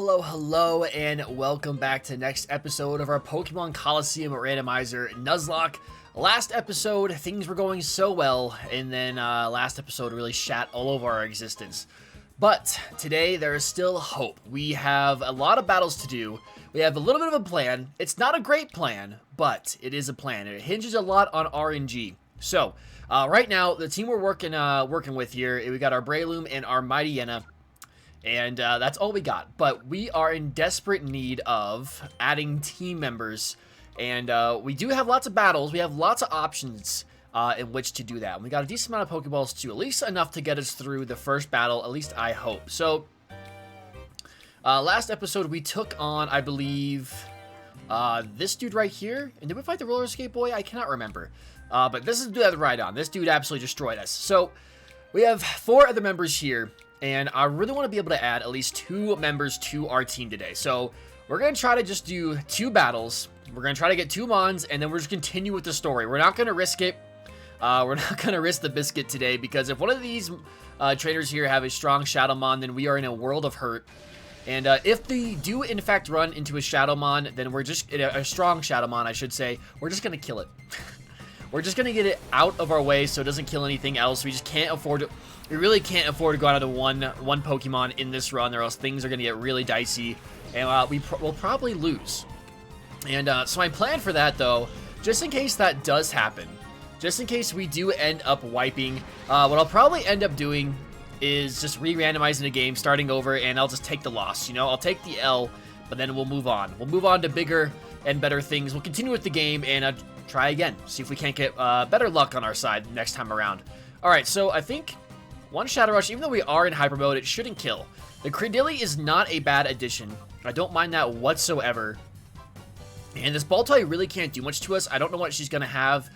Hello, and welcome back to the next episode of our Pokemon Colosseum Randomizer Nuzlocke. Last episode, things were going so well, and then last episode really shat all over our existence. But today, there is still hope. We have a lot of battles to do. We have a little bit of a plan. It's not a great plan, but it is a plan. It hinges a lot on RNG. So, right now, the team we're working with here, we got our Breloom and our Mightyena. And that's all we got. But we are in desperate need of adding team members. And we do have lots of battles. We have lots of options in which to do that. And we got a decent amount of Pokeballs too. At least enough to get us through the first battle. At least I hope. So, last episode we took on, I believe, this dude right here. And did we fight the roller skate boy? I cannot remember. But this is the dude I had to ride on. This dude absolutely destroyed us. So, we have 4 other members here. And I really want to be able to add at least 2 members to our team today. So we're going to try to just do 2 battles. We're going to try to get 2 Mons, and then we're just continue with the story. We're not going to risk it. We're not going to risk the biscuit today, because if one of these trainers here have a strong Shadowmon, then we are in a world of hurt. And if they do, in fact, run into a Shadowmon, then we're just, a strong Shadowmon, I should say, we're just going to kill it. We're just going to get it out of our way so it doesn't kill anything else. We just can't afford to... We really can't afford to go out of one Pokemon in this run, or else things are going to get really dicey, and we'll probably lose. And so my plan for that, though, just in case that does happen, just in case we do end up wiping, what I'll probably end up doing is just re-randomizing the game, starting over, and I'll just take the loss. You know, I'll take the L, but then we'll move on. We'll move on to bigger and better things. We'll continue with the game and try again. See if we can't get better luck on our side next time around. All right, so I think... one Shadow Rush, even though we are in Hyper Mode, it shouldn't kill. The Cradily is not a bad addition. I don't mind that whatsoever. And this Baltoy really can't do much to us. I don't know what she's going to have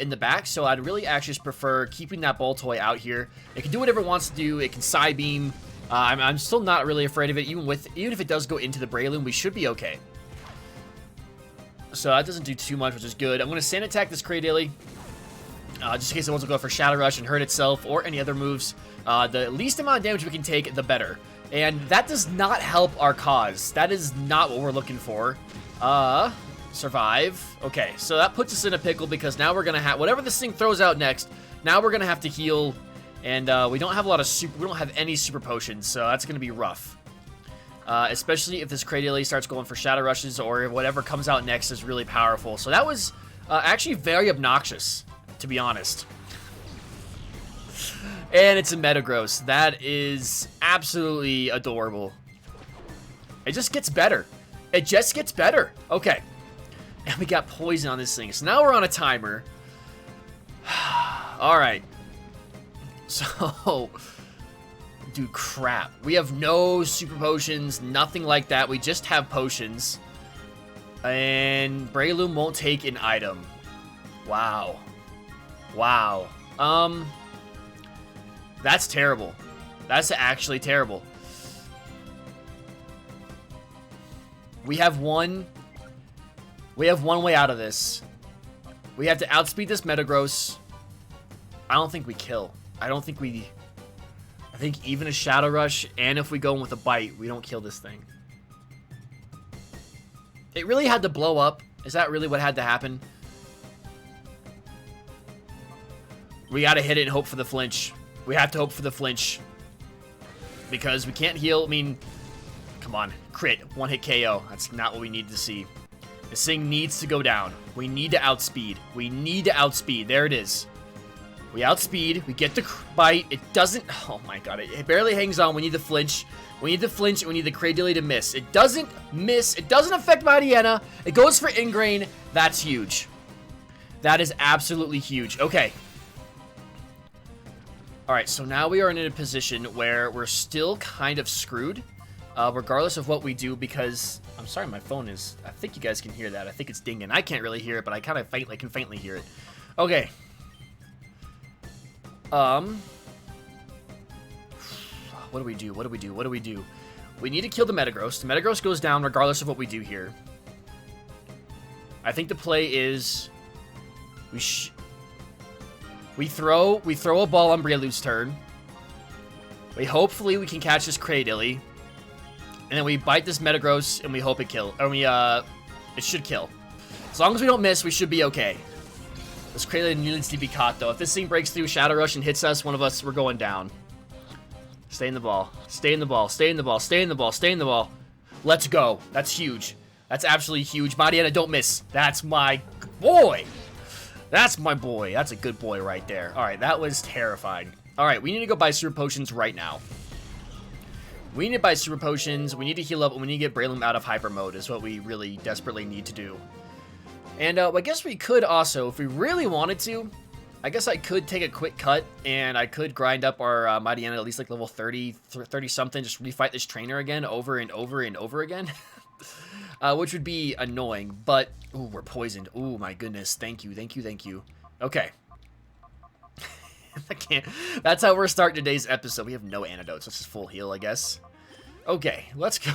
in the back, so I'd really actually just prefer keeping that Baltoy out here. It can do whatever it wants to do. It can Psybeam. I'm still not really afraid of it. Even if it does go into the Breloom, we should be okay. So that doesn't do too much, which is good. I'm going to Sand Attack this Cradily. Just in case it wants to go for Shadow Rush and hurt itself or any other moves. The least amount of damage we can take, the better. And that does not help our cause. That is not what we're looking for. Survive. Okay, so that puts us in a pickle, because now we're going to have... whatever this thing throws out next, now we're going to have to heal. And we don't have a lot of we don't have any super potions, so that's going to be rough. Especially if this Cradily starts going for Shadow Rushes, or if whatever comes out next is really powerful. So that was actually very obnoxious, to be honest. And it's a Metagross. That is absolutely adorable. It just gets better. It just gets better. Okay. And we got poison on this thing. So now we're on a timer. Alright. So... dude, crap. We have no super potions, nothing like that. We just have potions. And Breloom won't take an item. Wow. Wow. That's terrible. That's actually terrible. We have one way out of this. We have to outspeed this Metagross. I don't think we kill. I think even a Shadow Rush, and if we go in with a Bite, we don't kill this thing. It really had to blow up. Is that really what had to happen? We gotta hit it and hope for the flinch. We have to hope for the flinch. Because we can't heal. I mean, come on. Crit. 1-hit KO. That's not what we need to see. This thing needs to go down. We need to outspeed. We need to outspeed. There it is. We outspeed. We get the bite. It doesn't... oh my god. It barely hangs on. We need the flinch. We need the flinch, and we need the Cradily to miss. It doesn't miss. It doesn't affect Mightyena. It goes for Ingrain. That's huge. That is absolutely huge. Okay. Alright, so now we are in a position where we're still kind of screwed, regardless of what we do, because... I'm sorry, my phone is... I think you guys can hear that. I think it's dinging. I can't really hear it, but I kind of can faintly hear it. Okay. What do we do? What do we do? What do we do? We need to kill the Metagross. The Metagross goes down regardless of what we do here. I think the play is... We throw a ball on Breloom's turn. Hopefully we can catch this Cradily. And then we bite this Metagross, and we hope it kill. Or it should kill. As long as we don't miss, we should be okay. This Kraylin needs to be caught, though. If this thing breaks through Shadow Rush and hits us, one of us, we're going down. Stay in the ball. Stay in the ball. Stay in the ball. Stay in the ball. Stay in the ball. Let's go. That's huge. That's absolutely huge. Mariana, don't miss. That's my boy. That's my boy. That's a good boy right there. All right, that was terrifying. All right, we need to go buy Super Potions right now. We need to buy Super Potions. We need to heal up, and we need to get Breloom out of Hyper Mode is what we really desperately need to do. And I guess we could also, if we really wanted to, I guess I could take a quick cut, and I could grind up our Mariana at least like level 30, 30-something, just refight this trainer again over and over and over again. Which would be annoying, but... Ooh, we're poisoned. Ooh, my goodness. Thank you, thank you, thank you. Okay. I can't... That's how we're starting today's episode. We have no antidotes. Let's just full heal, I guess. Okay, let's go.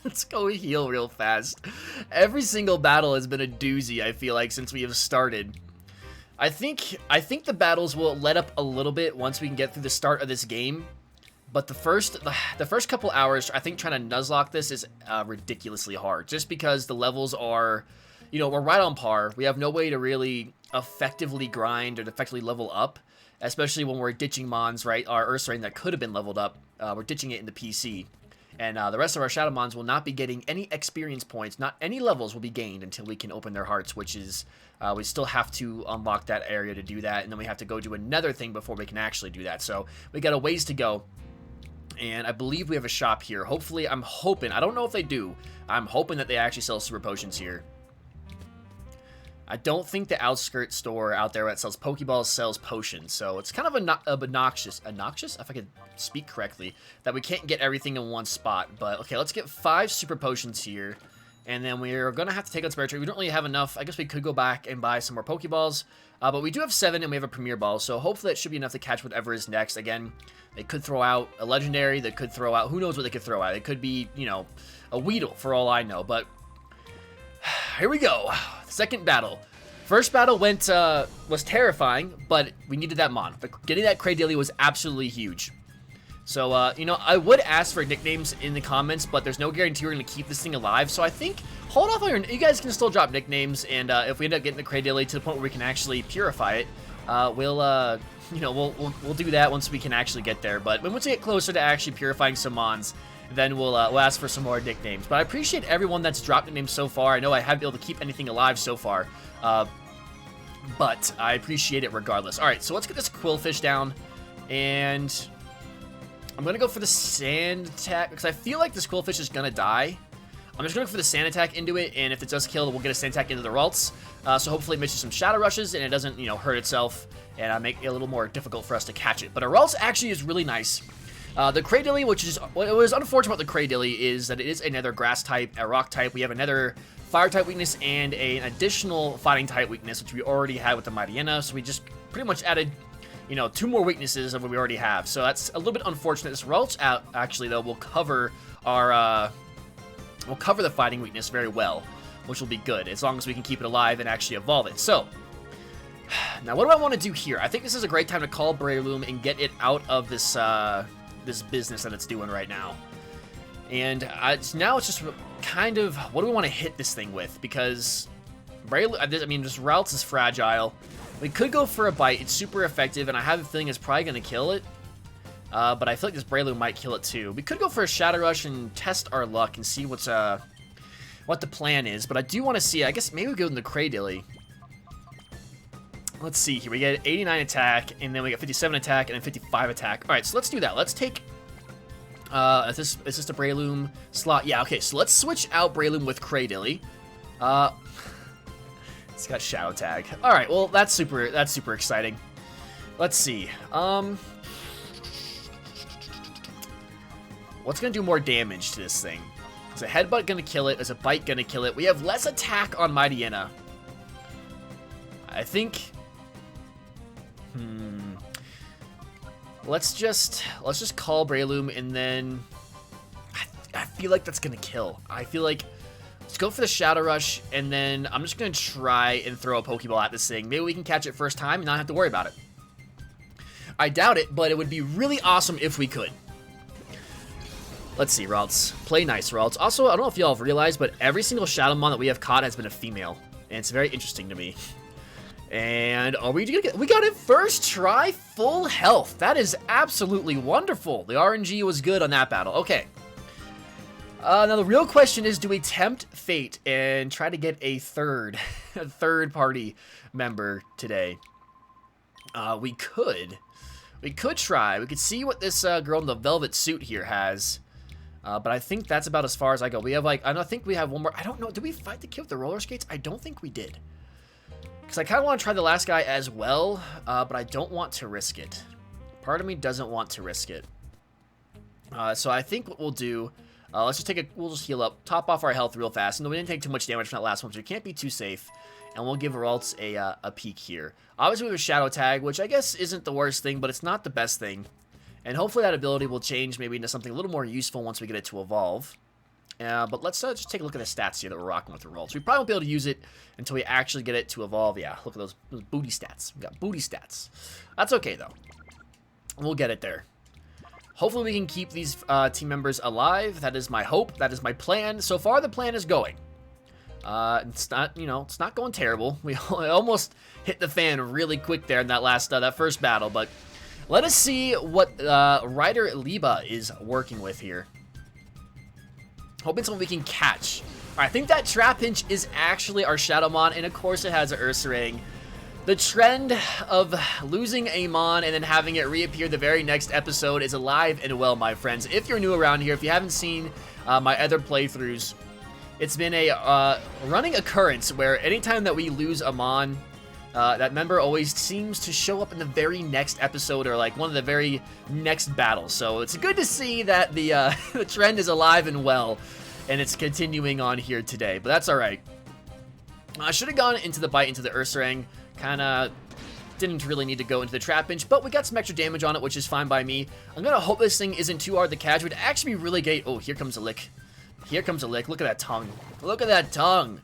Let's go heal real fast. Every single battle has been a doozy, I feel like, since we have started. I think the battles will let up a little bit once we can get through the start of this game. But the first couple hours, I think trying to Nuzlocke this is ridiculously hard. Just because the levels are, you know, we're right on par. We have no way to really effectively grind or effectively level up. Especially when we're ditching Mons, right? Our Ursaring that could have been leveled up. We're ditching it in the PC. And the rest of our Shadow Mons will not be getting any experience points. Not any levels will be gained until we can open their hearts, which is, we still have to unlock that area to do that. And then we have to go do another thing before we can actually do that. So we got a ways to go. And I believe we have a shop here. Hopefully, I'm hoping, I don't know if they do. I'm hoping that they actually sell Super Potions here. I don't think the outskirt store out there that sells Pokeballs sells potions, so it's kind of obnoxious, if I could speak correctly, that we can't get everything in one spot. But okay, let's get 5 Super Potions here, and then we're gonna have to take on Spare Trade. We don't really have enough. I guess we could go back and buy some more Pokeballs, but we do have 7, and we have a Premier Ball, so hopefully that should be enough to catch whatever is next. Again, they could throw out a Legendary. They could throw out, who knows what they could throw out. It could be, you know, a Weedle for all I know. But here we go. Second battle. First battle was terrifying, but we needed that Mon. But getting that Cradilly was absolutely huge. So, you know, I would ask for nicknames in the comments, but there's no guarantee we're going to keep this thing alive. So I think, hold off on your, you guys can still drop nicknames, and if we end up getting the Cradilly to the point where we can actually purify it, we'll, you know, we'll do that once we can actually get there. But once we get closer to actually purifying some Mons, then we'll ask for some more nicknames. But I appreciate everyone that's dropped nicknames so far. I know I haven't been able to keep anything alive so far, but I appreciate it regardless. All right, so let's get this Quillfish down, and I'm going to go for the Sand Attack, because I feel like this Quillfish is going to die. I'm just going to go for the Sand Attack into it, and if it does kill, we'll get a Sand Attack into the Ralts. So hopefully it misses some Shadow Rushes, and it doesn't, you know, hurt itself, and make it a little more difficult for us to catch it. But a Ralts actually is really nice. The Cradilly, which is, what was unfortunate about the Cradilly is that it is another Grass type, a Rock type. We have another Fire type weakness and an additional Fighting type weakness, which we already had with the Mariana. So we just pretty much added, you know, 2 more weaknesses of what we already have. So that's a little bit unfortunate. This Ralts out actually though will cover our the fighting weakness very well, which will be good as long as we can keep it alive and actually evolve it. So now what do I want to do here? I think this is a great time to call Breloom and get it out of this this business that it's doing right now. And now it's just kind of, what do we want to hit this thing with? Because Breloom, I mean, this Ralts is fragile. We could go for a Bite. It's super effective, and I have a feeling it's probably going to kill it. But I feel like this Breloom might kill it too. We could go for a Shadow Rush and test our luck and see what the plan is. But I do want to see, I guess maybe we go in the Cradilly. Let's see here. We get 89 attack, and then we get 57 attack, and then 55 attack. All right, so let's do that. Let's take... is this a Breloom slot? Yeah, okay, so let's switch out Breloom with Cradilly. It's got Shadow Tag. All right, well, that's super exciting. Let's see. What's going to do more damage to this thing? Is a Headbutt going to kill it? Is a Bite going to kill it? We have less attack on Mariana. I think... Let's just call Breloom, and then I feel like that's gonna kill. I feel like let's go for the Shadow Rush, and then I'm just gonna try and throw a Pokeball at this thing. Maybe we can catch it first time and not have to worry about it. I doubt it, but it would be really awesome if we could. Let's see, Ralts. Play nice, Ralts. Also, I don't know if y'all have realized, but every single Shadowmon that we have caught has been a female. And it's very interesting to me. And are we gonna get... We got it first try, full health. That is absolutely wonderful. The RNG was good on that battle. Okay. Now the real question is, do we tempt fate and try to get a third party member today? We could try. We could see what this girl in the velvet suit here has. But I think that's about as far as I go. We have like, I think we have one more. I don't know. Did we fight the kid with the roller skates? I don't think we did. Because I kind of want to try the last guy as well, but I don't want to risk it. Part of me doesn't want to risk it. So I think what we'll do, let's just we'll just heal up, top off our health real fast. And we didn't take too much damage from that last one, so we can't be too safe. And we'll give Ralts a peek here. Obviously we have a Shadow Tag, which I guess isn't the worst thing, but it's not the best thing. And hopefully that ability will change maybe into something a little more useful once we get it to evolve. But let's just take a look at the stats here that we're rocking with the Ralts. We probably won't be able to use it until we actually get it to evolve. Yeah, look at those booty stats. We got booty stats. That's okay, though. We'll get it there. Hopefully we can keep these team members alive. That is my hope. That is my plan. So far, the plan is going. It's not, you know, it's not going terrible. We almost hit the fan really quick there in that last, that first battle. But let us see what Ryder Liba is working with here. Hoping something we can catch. All right, I think that Trapinch is actually our Shadowmon, and of course it has an Ursaring. The trend of losing a Mon and then having it reappear the very next episode is alive and well, my friends. If you're new around here, if you haven't seen my other playthroughs, it's been a running occurrence where anytime that we lose a Mon, that member always seems to show up in the very next episode or like one of the very next battles. So it's good to see that the the trend is alive and well, and it's continuing on here today. But that's all right. I should have gone into the bite into the Ursaring. Kind of didn't really need to go into the Trapinch, but we got some extra damage on it, which is fine by me. I'm gonna hope this thing isn't too hard to catch. It would actually be really great. Oh, here comes a lick. Here comes a lick. Look at that tongue. Look at that tongue.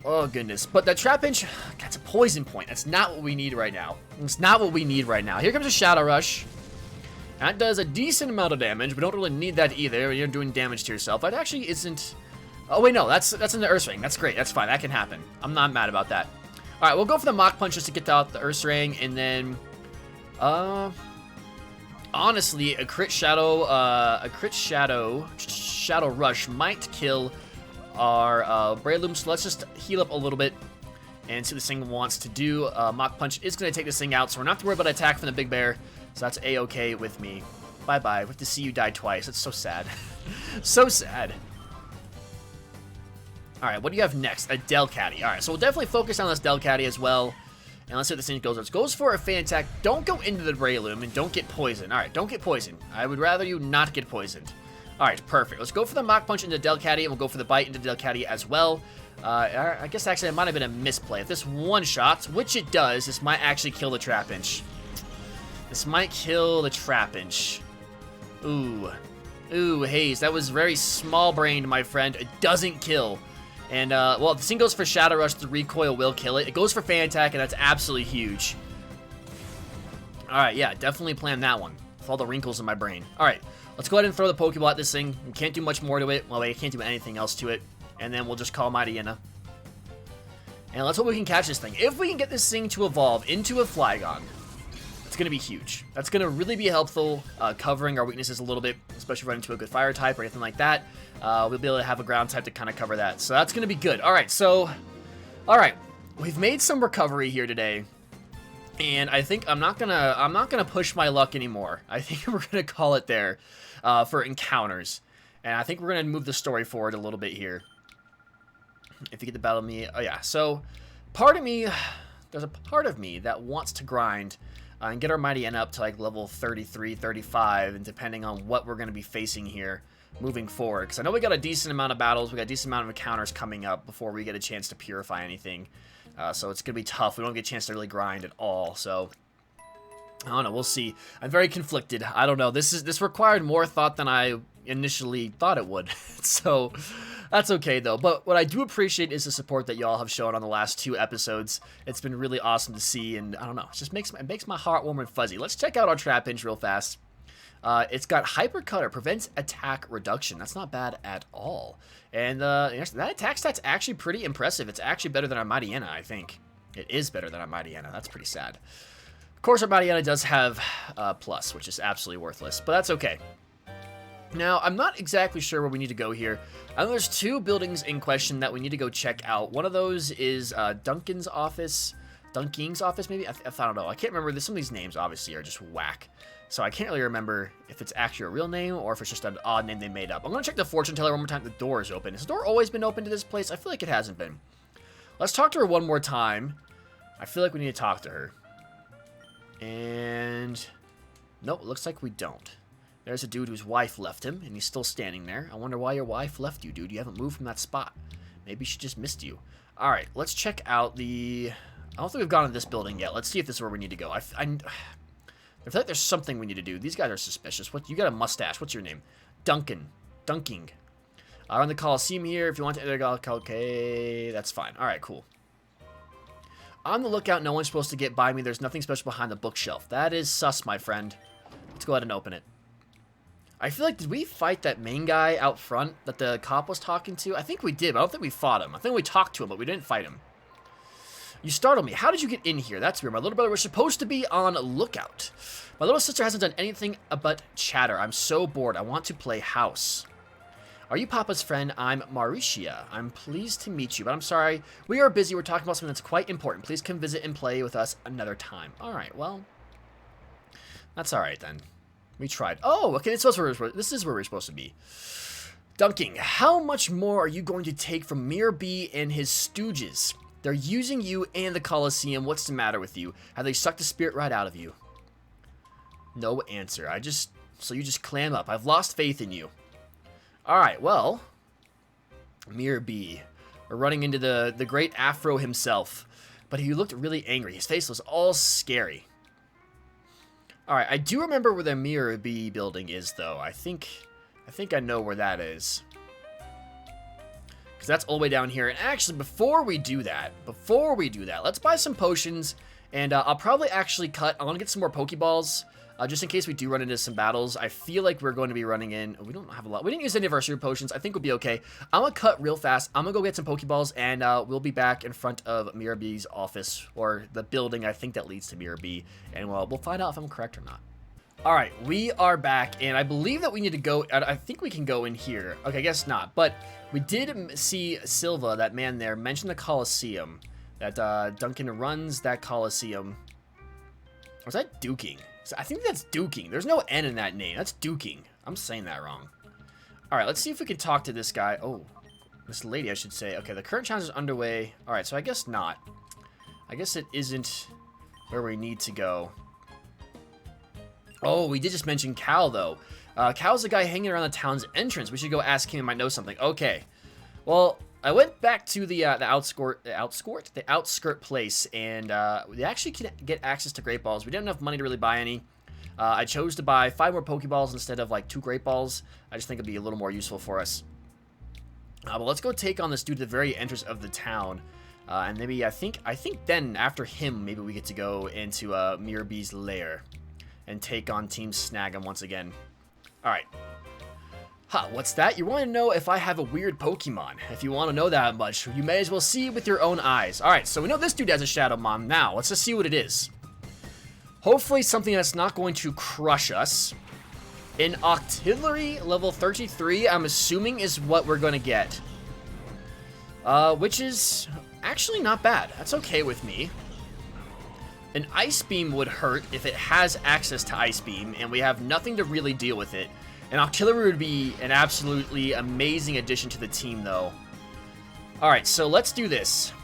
Oh, goodness. But that Trapinch, that's a poison point. That's not what we need right now. It's not what we need right now. Here comes a Shadow Rush. That does a decent amount of damage. We don't really need that either. You're doing damage to yourself. That actually isn't... Oh, wait, no. That's in the Ursaring. That's great. That's fine. That can happen. I'm not mad about that. All right, we'll go for the Mach Punch just to get out the Ursaring, and then... honestly, a crit Shadow Rush might kill our Breloom, so let's just heal up a little bit and see what this thing wants to do. Mach Punch is going to take this thing out, so we're not to worry about attack from the big bear, so that's a-okay with me. Bye-bye. We have to see you die twice. That's so sad. So sad. All right, what do you have next? A Delcatty. All right, so we'll definitely focus on this Delcatty as well. And let's see what this thing goes. It goes for a fan attack. Don't go into the Breloom and don't get poisoned. All right, don't get poisoned. I would rather you not get poisoned. All right, perfect. Let's go for the Mach Punch into Delcatty, and we'll go for the Bite into Delcatty as well. I guess actually it might have been a misplay. If this one-shots, which it does, this might actually kill the Trapinch. This might kill the Trapinch. Ooh. Ooh, Hayes, that was very small-brained, my friend. It doesn't kill. And, well, if this thing goes for Shadow Rush, the recoil will kill it. It goes for Fan Attack, and that's absolutely huge. Alright, yeah, definitely plan that one. With all the wrinkles in my brain. Alright, let's go ahead and throw the Pokeball at this thing. We can't do much more to it. Well, we can't do anything else to it. And then we'll just call Mightyena. And let's hope we can catch this thing. If we can get this thing to evolve into a Flygon, it's going to be huge. That's going to really be helpful, covering our weaknesses a little bit, especially running into a good Fire type or anything like that. We'll be able to have a Ground type to kind of cover that. So that's going to be good. Alright, so... Alright, we've made some recovery here today. And I think I'm not gonna push my luck anymore. I think we're gonna call it there for encounters. And I think we're gonna move the story forward a little bit here. If you get the battle me, oh yeah. So part of me, there's a part of me that wants to grind and get our Mightyena up to like level 33, 35, and depending on what we're gonna be facing here moving forward. Because I know we got a decent amount of battles, we got a decent amount of encounters coming up before we get a chance to purify anything. So it's going to be tough. We don't get a chance to really grind at all. So, I don't know. We'll see. I'm very conflicted. I don't know. This required more thought than I initially thought it would. So, that's okay, though. But what I do appreciate is the support that y'all have shown on the last 2 episodes. It's been really awesome to see. And, I don't know. It just makes my heart warm and fuzzy. Let's check out our Trapinch real fast. It's got Hyper Cutter, prevents attack reduction. That's not bad at all. And that attack stat's actually pretty impressive. It's actually better than our Mightyena, I think. It is better than our Mightyena. That's pretty sad. Of course, our Mightyena does have plus, which is absolutely worthless, but that's okay. Now, I'm not exactly sure where we need to go here. I know there's 2 buildings in question that we need to go check out. One of those is Dunking's office, maybe? I don't know. I can't remember. Some of these names, obviously, are just whack. So I can't really remember if it's actually a real name or if it's just an odd name they made up. I'm going to check the fortune teller one more time. The door is open. Has the door always been open to this place? I feel like it hasn't been. Let's talk to her one more time. I feel like we need to talk to her. And nope, it looks like we don't. There's a dude whose wife left him, and he's still standing there. I wonder why your wife left you, dude. You haven't moved from that spot. Maybe she just missed you. All right, let's check out the... I don't think we've gone to this building yet. Let's see if this is where we need to go. I feel like there's something we need to do. These guys are suspicious. What? You got a mustache. What's your name? Dunking. On the Colosseum here. If you want to enter, okay, that's fine. All right, cool. On the lookout, no one's supposed to get by me. There's nothing special behind the bookshelf. That is sus, my friend. Let's go ahead and open it. I feel like, did we fight that main guy out front that the cop was talking to? I think we did, but I don't think we fought him. I think we talked to him, but we didn't fight him. You startled me. How did you get in here? That's weird. My little brother was supposed to be on lookout. My little sister hasn't done anything but chatter. I'm so bored. I want to play house. Are you Papa's friend? I'm Mauricia. I'm pleased to meet you, but I'm sorry. We are busy. We're talking about something that's quite important. Please come visit and play with us another time. All right, well, that's all right then. We tried. Oh, okay, this is where we're supposed to be. Dunking, how much more are you going to take from MirrorB and his stooges? They're using you and the Colosseum. What's the matter with you? Have they sucked the spirit right out of you? No answer. So you just clam up. I've lost faith in you. Alright, well, MirrorB. We're running into the great Afro himself. But he looked really angry. His face was all scary. Alright, I do remember where the MirrorB building is, though. I think I know where that is. Because that's all the way down here. And actually, before we do that, let's buy some potions. And I'll probably actually I want to get some more Pokeballs. Just in case we do run into some battles. I feel like we're going to be running in. We don't have a lot. We didn't use any of our super potions. I think we'll be okay. I'm going to cut real fast. I'm going to go get some Pokeballs, and we'll be back in front of MirrorB's office, or the building I think that leads to MirrorB, and we'll find out if I'm correct or not. Alright, we are back, and I believe that we need to go. I think we can go in here. Okay, I guess not. But we did see Silva, that man there, mention the Colosseum. That Duncan runs that Colosseum. Or was that Duking? I think that's Duking. There's no N in that name. That's Duking. I'm saying that wrong. Alright, let's see if we can talk to this guy. Oh, this lady, I should say. Okay, the current challenge is underway. Alright, so I guess not. I guess it isn't where we need to go. Oh, we did just mention Cal, though. Cal's the guy hanging around the town's entrance. We should go ask him. He might know something. Okay. Well, I went back to the outskirt place, and we actually can get access to Great Balls. We didn't have enough money to really buy any. I chose to buy 5 more Pokeballs instead of like 2 Great Balls. I just think it'd be a little more useful for us. But let's go take on this dude at the very entrance of the town. And maybe I think then after him, maybe we get to go into MirrorB's lair and take on Team Snag'em once again. All right. Huh, what's that? You want to know if I have a weird Pokemon. If you want to know that much, you may as well see it with your own eyes. Alright, so we know this dude has a Shadow Mom. Now, let's just see what it is. Hopefully something that's not going to crush us. An Octillery level 33, I'm assuming, is what we're going to get. Which is actually not bad. That's okay with me. An Ice Beam would hurt if it has access to Ice Beam, and we have nothing to really deal with it. An Octillery would be an absolutely amazing addition to the team, though. Alright, so let's do this.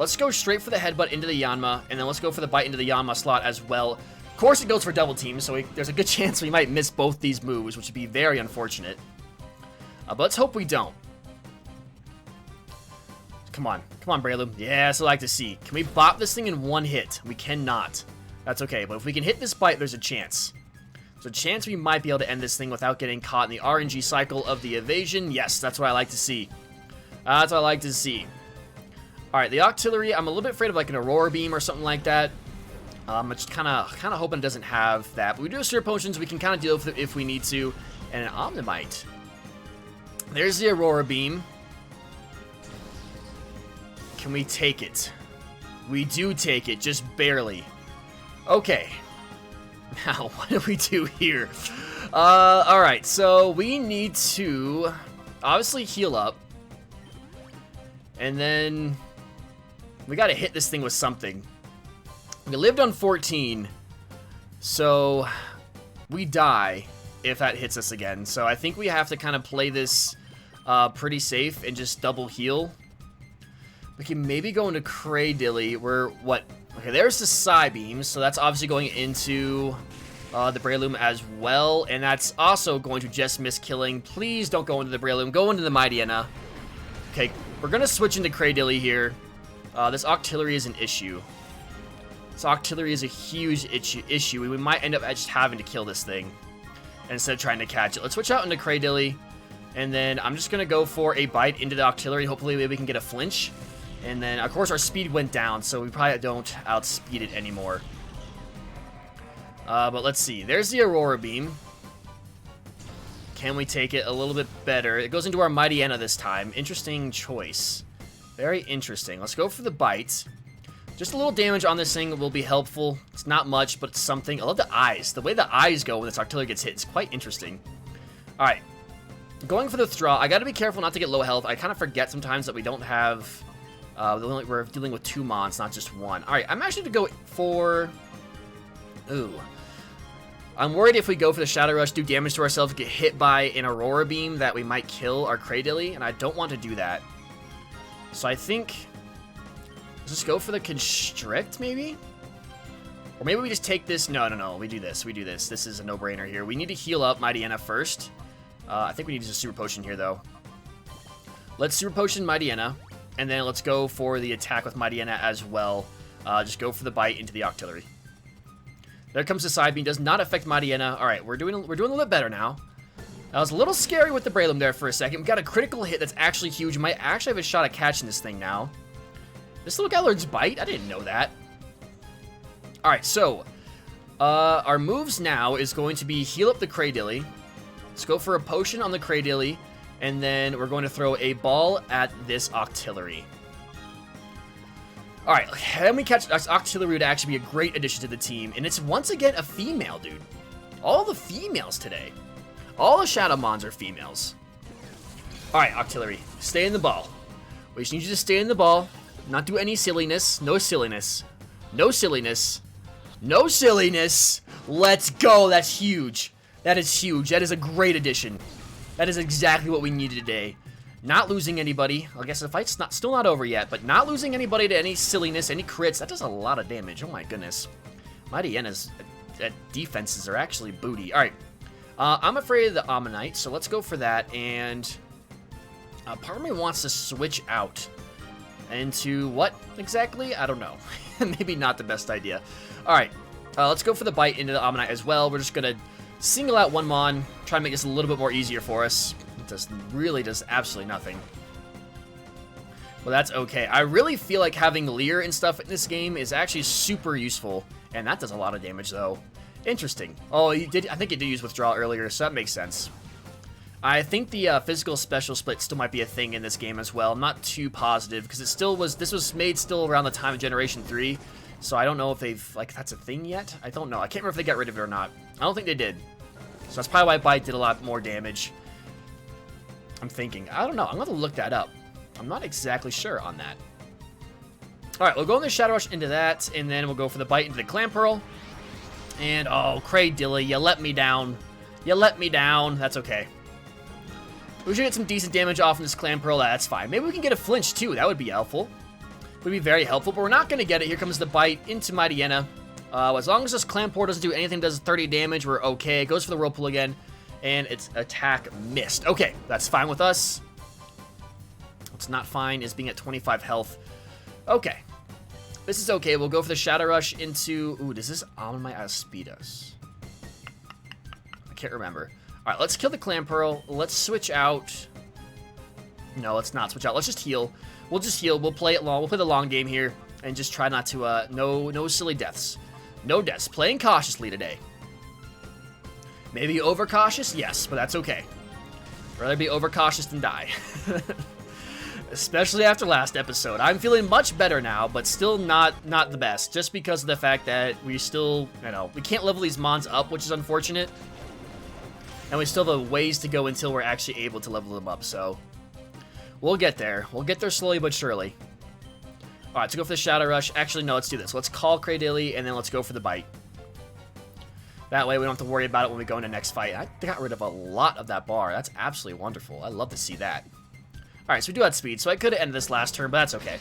Let's go straight for the headbutt into the Yanma, and then let's go for the bite into the Yanma slot as well. Of course it goes for double team, so there's a good chance we might miss both these moves, which would be very unfortunate. But let's hope we don't. Come on, Breloom. Yeah, that's what I like to see. Can we bop this thing in one hit? We cannot. That's okay, but if we can hit this bite, there's a chance. There's a chance we might be able to end this thing without getting caught in the RNG cycle of the evasion. Yes, that's what I like to see. That's what I like to see. Alright, the Octillery, I'm a little bit afraid of like an Aurora Beam or something like that. I'm just kind of hoping it doesn't have that. But we do have Super Potions. We can kind of deal with it if we need to. And an Omnimite. There's the Aurora Beam. Can we take it? We do take it, just barely. Okay. Now, what do we do here? Alright, so we need to obviously heal up. And then we gotta hit this thing with something. We lived on 14, so we die if that hits us again. So I think we have to kind of play this pretty safe and just double heal. We can maybe go into Craydilly. We're, what? Okay, there's the Psybeam, so that's obviously going into the Breloom as well, and that's also going to just miss killing. Please don't go into the Breloom. Go into the Mightyena. Okay, we're going to switch into Craydilly here. This Octillery is an issue. This Octillery is a huge issue. We might end up just having to kill this thing instead of trying to catch it. Let's switch out into Craydilly, and then I'm just going to go for a bite into the Octillery. Hopefully maybe we can get a flinch. And then, of course, our speed went down, so we probably don't outspeed it anymore. But let's see. There's the Aurora Beam. Can we take it a little bit better? It goes into our Mightyena this time. Interesting choice. Very interesting. Let's go for the bite. Just a little damage on this thing will be helpful. It's not much, but it's something. I love the eyes. The way the eyes go when this Octillery gets hit is quite interesting. All right. Going for the Thraw. I got to be careful not to get low health. I kind of forget sometimes that we don't have... we're dealing with 2 mons, not just 1. Alright, I'm actually going to go for... Ooh. I'm worried if we go for the Shadow Rush, do damage to ourselves, get hit by an Aurora Beam, that we might kill our Craydilly, and I don't want to do that. So I think... Let's just go for the Constrict, maybe? Or maybe we just take this... No. We do this. This is a no-brainer here. We need to heal up Mightyena first. I think we need to use a Super Potion here, though. Let's Super Potion Mightyena. And then let's go for the attack with Mightyena as well. Just go for the bite into the Octillery. There comes the Psybeam. Does not affect Mightyena. All right, we're doing a little bit better now. That was a little scary with the Breloom there for a second. We got a critical hit that's actually huge. We might actually have a shot at catching this thing now. This little guy learns bite. I didn't know that. All right, so our moves now is going to be heal up the Craydilly. Let's go for a potion on the Craydilly. And then we're going to throw a ball at this Octillery. Alright, can we catch this Octillery? Would actually be a great addition to the team. And it's once again a female, dude. All the females today. All the Shadow Mons are females. Alright, Octillery, stay in the ball. We just need you to stay in the ball. Not do any silliness. No silliness. No silliness. No silliness. Let's go. That's huge. That is huge. That is a great addition. That is exactly what we needed today. Not losing anybody. I guess the fight's still not over yet, but not losing anybody to any silliness, any crits. That does a lot of damage. Oh my goodness. Mightyena's defenses are actually booty. Alright. I'm afraid of the Ammonite, so let's go for that. And part of me wants to switch out into what exactly? I don't know. Maybe not the best idea. Alright. Let's go for the bite into the Ammonite as well. We're just going to single out 1 mon, try to make this a little bit more easier for us. It really does absolutely nothing. Well, that's okay. I really feel like having Leer and stuff in this game is actually super useful, and that does a lot of damage, though. Interesting. Oh, I think it did use Withdraw earlier, so that makes sense. I think the physical special split still might be a thing in this game as well. I'm not too positive, because this was made still around the time of Generation 3, so I don't know if they've, that's a thing yet? I don't know. I can't remember if they got rid of it or not. I don't think they did. So that's probably why Bite did a lot more damage. I'm thinking. I don't know. I'm going to look that up. I'm not exactly sure on that. Alright, we'll go in the Shadow Rush into that, and then we'll go for the bite into the Clamperl. And, oh, Craydilly, you let me down. You let me down. That's okay. We should get some decent damage off in this Clamperl. That's fine. Maybe we can get a flinch, too. That would be helpful. Would be very helpful, but we're not going to get it. Here comes the bite into Mightyena. As long as this Clamperl doesn't do anything, does 30 damage, we're okay. It goes for the Whirlpool again, and its attack missed. Okay, that's fine with us. What's not fine is being at 25 health. Okay. This is okay. We'll go for the Shadow Rush into... Ooh, does this Omnimite outspeed us? I can't remember. Alright, let's kill the Clamperl. Let's switch out... No, let's not switch out. Let's just heal. We'll just heal. We'll play it long. We'll play the long game here and just try not to... No silly deaths. No deaths. Playing cautiously today. Maybe overcautious? Yes, but that's okay. Rather be overcautious than die. Especially after last episode. I'm feeling much better now, but still not the best. Just because of the fact that we still, we can't level these mons up, which is unfortunate. And we still have ways to go until we're actually able to level them up, so we'll get there. We'll get there slowly but surely. Alright, to go for the Shadow Rush. Actually, no, let's do this. Let's call Cradilly, and then let's go for the Bite. That way we don't have to worry about it when we go into next fight. I got rid of a lot of that bar. That's absolutely wonderful. I love to see that. Alright, so we do have speed, so I could have ended this last turn, but that's okay.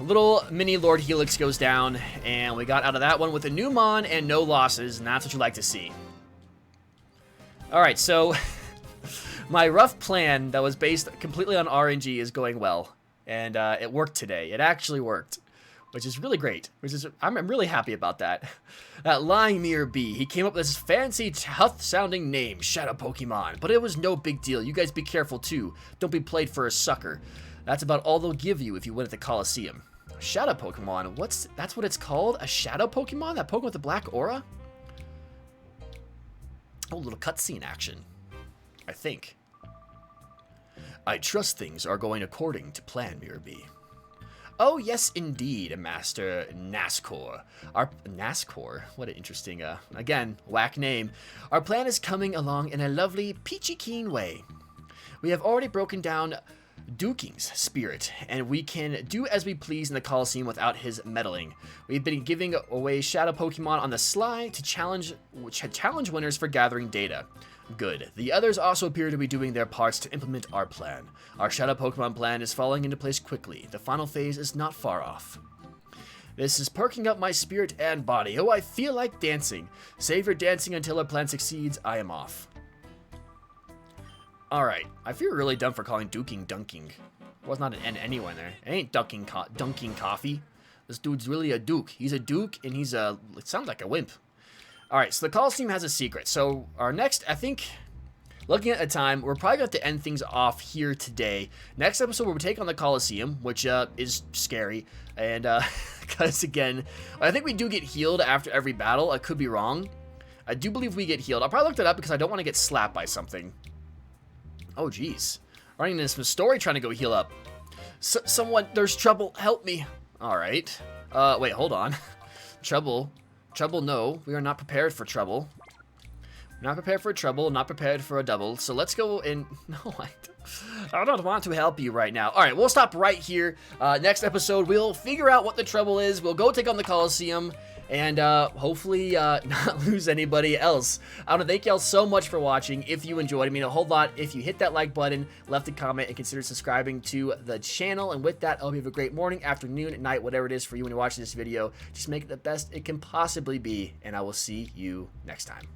Little mini Lord Helix goes down, and we got out of that one with a new Mon and no losses, and that's what you like to see. Alright, so my rough plan that was based completely on RNG is going well, and it worked today. It actually worked, which is really great. I'm really happy about that. That lying mirror B, he came up with this fancy, tough-sounding name, Shadow Pokemon, but it was no big deal. You guys be careful, too. Don't be played for a sucker. That's about all they'll give you if you win at the Colosseum. Shadow Pokemon, that's what it's called? A Shadow Pokemon? That Pokemon with the black aura? Oh, little cutscene action, I think. I trust things are going according to plan, Mirror B. Oh, yes, indeed, Master Nascor. Nascor? What an interesting, again, whack name. Our plan is coming along in a lovely, peachy keen way. We have already broken down Duking's spirit, and we can do as we please in the Colosseum without his meddling. We've been giving away Shadow Pokemon on the sly to challenge winners for gathering data. Good. The others also appear to be doing their parts to implement our plan. Our Shadow Pokemon plan is falling into place quickly. The final phase is not far off. This is perking up my spirit and body. Oh, I feel like dancing. Save your dancing until our plan succeeds. I am off. Alright. I feel really dumb for calling Duking Dunking. There was not an N anywhere there. It ain't dunking coffee. This dude's really a Duke. He's a Duke, and he's a... It sounds like a wimp. Alright, so the Colosseum has a secret. So our next, I think, looking at the time, we're probably going to have to end things off here today. Next episode, we'll take on the Colosseum, which is scary. And, because again, I think we do get healed after every battle. I could be wrong. I do believe we get healed. I'll probably look that up because I don't want to get slapped by something. Oh, jeez. Running into some story trying to go heal up. Someone, there's trouble. Help me. Alright. Wait, hold on. Trouble, no. We are not prepared for trouble. Not prepared for trouble, not prepared for a double. So let's go and... No, I don't want to help you right now. Alright, we'll stop right here. Next episode, we'll figure out what the trouble is. We'll go take on the Colosseum. And hopefully not lose anybody else. I want to thank y'all so much for watching. If you enjoyed, I mean a whole lot. If you hit that like button, left a comment, and consider subscribing to the channel. And with that, I hope you have a great morning, afternoon, night, whatever it is for you when you're watching this video. Just make it the best it can possibly be. And I will see you next time.